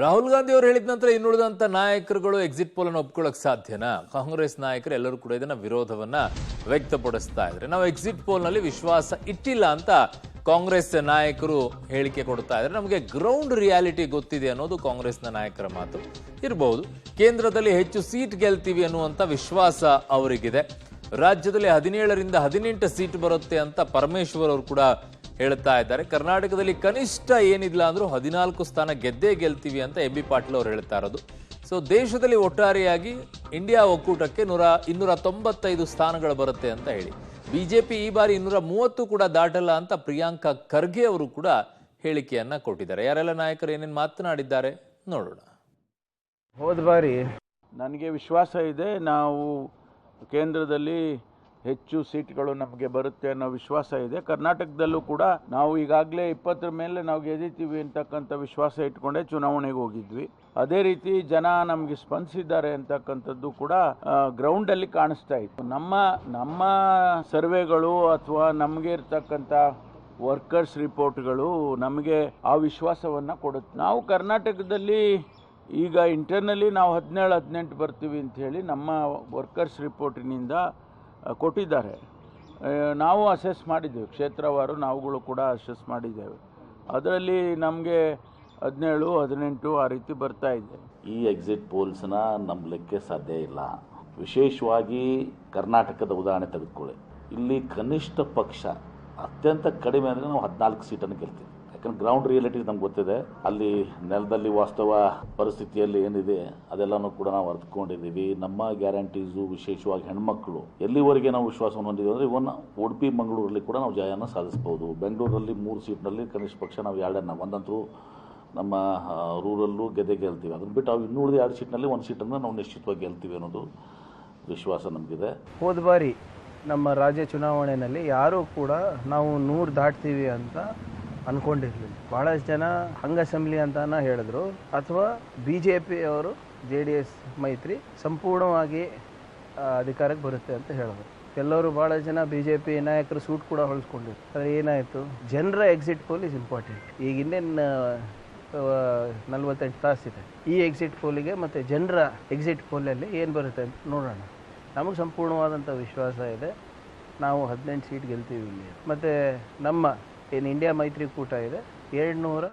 ರಾಹುಲ್ ಗಾಂಧಿ ಅವರು ಹೇಳಿದ ನಂತರ ಇನ್ನುಳಿದಂತ ನಾಯಕರುಗಳು ಎಕ್ಸಿಟ್ ಪೋಲ್ ಅನ್ನು ಒಪ್ಕೊಳ್ಳೋಕೆ ಸಾಧ್ಯನಾ? ಕಾಂಗ್ರೆಸ್ ನಾಯಕರು ಎಲ್ಲರೂ ಕೂಡ ಇದನ್ನ ವಿರೋಧವನ್ನ ವ್ಯಕ್ತಪಡಿಸ್ತಾ ಇದ್ದಾರೆ. ನಾವು ಎಕ್ಸಿಟ್ ಪೋಲ್ ನಲ್ಲಿ ವಿಶ್ವಾಸ ಇಟ್ಟಿಲ್ಲ ಅಂತ ಕಾಂಗ್ರೆಸ್ ನಾಯಕರು ಹೇಳಿಕೆ ಕೊಡ್ತಾ ಇದ್ದಾರೆ. ನಮಗೆ ಗ್ರೌಂಡ್ ರಿಯಾಲಿಟಿ ಗೊತ್ತಿದೆ ಅನ್ನೋದು ಕಾಂಗ್ರೆಸ್ನ ನಾಯಕರ ಮಾತು ಇರಬಹುದು. ಕೇಂದ್ರದಲ್ಲಿ ಹೆಚ್ಚು ಸೀಟ್ ಗೆಲ್ತೀವಿ ಅನ್ನುವಂತ ವಿಶ್ವಾಸ ಅವರಿಗಿದೆ. ರಾಜ್ಯದಲ್ಲಿ 17ರಿಂದ 18 ಸೀಟ್ ಬರುತ್ತೆ ಅಂತ ಪರಮೇಶ್ವರ್ ಅವರು ಕೂಡ ಹೇಳ್ತಾ ಇದ್ದಾರೆ. ಕರ್ನಾಟಕದಲ್ಲಿ ಕನಿಷ್ಠ ಏನಿಲ್ಲ ಅಂದ್ರೂ 14 ಸ್ಥಾನ ಗೆದ್ದೇ ಗೆಲ್ತೀವಿ ಅಂತ ಎಂ ಬಿ ಪಾಟೀಲ್ ಅವರು ಹೇಳ್ತಾ ಇರೋದು. ಸೊ ದೇಶದಲ್ಲಿ ಒಟ್ಟಾರೆಯಾಗಿ ಇಂಡಿಯಾ ಒಕ್ಕೂಟಕ್ಕೆ 295 ಸ್ಥಾನಗಳು ಬರುತ್ತೆ ಅಂತ ಹೇಳಿ ಬಿಜೆಪಿ ಈ ಬಾರಿ 230 ಕೂಡ ದಾಟಲ್ಲ ಅಂತ ಪ್ರಿಯಾಂಕಾ ಖರ್ಗೆ ಅವರು ಕೂಡ ಹೇಳಿಕೆಯನ್ನ ಕೊಟ್ಟಿದ್ದಾರೆ. ಯಾರೆಲ್ಲ ನಾಯಕರು ಏನೇನು ಮಾತನಾಡಿದ್ದಾರೆ ನೋಡೋಣ. ಹೋದ ಬಾರಿ ನನಗೆ ವಿಶ್ವಾಸ ಇದೆ, ನಾವು ಕೇಂದ್ರದಲ್ಲಿ ಹೆಚ್ಚು ಸೀಟ್ಗಳು ನಮಗೆ ಬರುತ್ತೆ ಅನ್ನೋ ವಿಶ್ವಾಸ ಇದೆ. ಕರ್ನಾಟಕದಲ್ಲೂ ಕೂಡ ನಾವು ಈಗಾಗಲೇ 20 ಮೇಲೆ ನಾವು ಗೆದ್ದಿತೀವಿ ಅಂತಕ್ಕಂಥ ವಿಶ್ವಾಸ ಇಟ್ಕೊಂಡೇ ಚುನಾವಣೆಗೆ ಹೋಗಿದ್ವಿ. ಅದೇ ರೀತಿ ಜನ ನಮಗೆ ಸ್ಪಂದಿಸಿದ್ದಾರೆ ಅಂತಕ್ಕಂಥದ್ದು ಕೂಡ ಗ್ರೌಂಡಲ್ಲಿ ಕಾಣಿಸ್ತಾ ಇತ್ತು. ನಮ್ಮ ಸರ್ವೆಗಳು ಅಥವಾ ನಮಗೆ ಇರ್ತಕ್ಕಂಥ ವರ್ಕರ್ಸ್ ರಿಪೋರ್ಟ್ಗಳು ನಮಗೆ ಆ ವಿಶ್ವಾಸವನ್ನು ಕೊಡುತ್ತೆ. ನಾವು ಕರ್ನಾಟಕದಲ್ಲಿ ಈಗ ಇಂಟರ್ನಲ್ಲಿ ನಾವು 17-18 ಬರ್ತೀವಿ ಅಂತ ಹೇಳಿ ನಮ್ಮ ವರ್ಕರ್ಸ್ ರಿಪೋರ್ಟಿನಿಂದ ಕೊಟ್ಟಿದ್ದಾರೆ. ನಾವು ಅಸೆಸ್ ಮಾಡಿದ್ದೇವೆ, ಕ್ಷೇತ್ರವಾರು ನಾವುಗಳು ಕೂಡ ಅಸೆಸ್ ಮಾಡಿದ್ದೇವೆ. ಅದರಲ್ಲಿ ನಮಗೆ 17-18 ಆ ರೀತಿ ಬರ್ತಾ ಇದೆ. ಈ ಎಕ್ಸಿಟ್ ಪೋಲ್ಸ್ನ ನಂಬಲಿಕ್ಕೆ ಸಾಧ್ಯ ಇಲ್ಲ. ವಿಶೇಷವಾಗಿ ಕರ್ನಾಟಕದ ಉದಾಹರಣೆ ತೆಗೆದುಕೊಳ್ಳಿ. ಇಲ್ಲಿ ಕನಿಷ್ಠ ಪಕ್ಷ ಅತ್ಯಂತ ಕಡಿಮೆ ಅಂದರೆ ನಾವು 14 ಸೀಟನ್ನು ಗೆಲ್ತೀವಿ. ಯಾಕಂದ್ರೆ ಗ್ರೌಂಡ್ ರಿಯಾಲಿಟಿ ನಮ್ಗೆ ಗೊತ್ತಿದೆ. ಅಲ್ಲಿ ನೆಲದಲ್ಲಿ ವಾಸ್ತವ ಪರಿಸ್ಥಿತಿಯಲ್ಲಿ ಏನಿದೆ ಅದೆಲ್ಲನೂ ಕೂಡ ನಾವು ಅರ್ಥಕೊಂಡಿದ್ದೀವಿ. ನಮ್ಮ ಗ್ಯಾರಂಟೀಸು, ವಿಶೇಷವಾಗಿ ಹೆಣ್ಮಕ್ಳು ಎಲ್ಲಿವರೆಗೆ ನಾವು ವಿಶ್ವಾಸವನ್ನು ಹೊಂದಿದ್ದೀವಿ ಅಂದರೆ ಇವನ್ ಉಡುಪಿ ಮಂಗಳೂರಲ್ಲಿ ಕೂಡ ನಾವು ಜಯನ ಸಾಧಿಸ್ಬೋದು. ಬೆಂಗಳೂರಲ್ಲಿ 3 ಸೀಟ್ನಲ್ಲಿ ಕನಿಷ್ಠ ಪಕ್ಷ ನಾವು 2 ಒಂದಂತರೂ ನಮ್ಮ ರೂರಲ್ಲೂ ಗೆಲ್ತೀವಿ. ಅದನ್ನು ಬಿಟ್ಟು ನಾವು ಇನ್ನುಳಿದ 2 ಸೀಟ್ನಲ್ಲಿ 1 ಸೀಟನ್ನು ನಾವು ನಿಶ್ಚಿತವಾಗಿ ಗೆಲ್ತೀವಿ ಅನ್ನೋದು ವಿಶ್ವಾಸ ನಮಗಿದೆ. ಹೋದ ಬಾರಿ ನಮ್ಮ ರಾಜ್ಯ ಚುನಾವಣೆಯಲ್ಲಿ ಯಾರೂ ಕೂಡ ನಾವು 100 ದಾಟ್ತೀವಿ ಅಂತ ಅಂದ್ಕೊಂಡಿರಲಿಲ್ಲ. ಭಾಳಷ್ಟು ಜನ ಹಂಗ ಅಸೆಂಬ್ಲಿ ಅಂತಾನ ಹೇಳಿದ್ರು, ಅಥವಾ BJP ಅವರು JDS ಮೈತ್ರಿ ಸಂಪೂರ್ಣವಾಗಿ ಅಧಿಕಾರಕ್ಕೆ ಬರುತ್ತೆ ಅಂತ ಹೇಳಿದ್ರು. ಎಲ್ಲರೂ ಭಾಳಷ್ಟು ಜನ BJP ನಾಯಕರು ಸೂಟ್ ಕೂಡ ಹೊಲಿಸ್ಕೊಂಡಿದ್ರು. ಆದರೆ ಏನಾಯಿತು, ಜನರ ಎಕ್ಸಿಟ್ ಪೋಲ್ ಇಸ್ ಇಂಪಾರ್ಟೆಂಟ್. ಈಗ ಇನ್ನೇನು 48 ತಾಸಿದೆ. ಈ ಎಕ್ಸಿಟ್ ಪೋಲಿಗೆ ಮತ್ತು ಜನರ ಎಕ್ಸಿಟ್ ಪೋಲಲ್ಲಿ ಏನು ಬರುತ್ತೆ ಅಂತ ನೋಡೋಣ. ನಮಗೆ ಸಂಪೂರ್ಣವಾದಂಥ ವಿಶ್ವಾಸ ಇದೆ, ನಾವು 18 ಸೀಟ್ ಗೆಲ್ತೀವಿ ಇಲ್ಲಿ. ಮತ್ತು ನಮ್ಮ ಏನು ಇಂಡಿಯಾ ಮೈತ್ರಿಕೂಟ ಇದೆ 200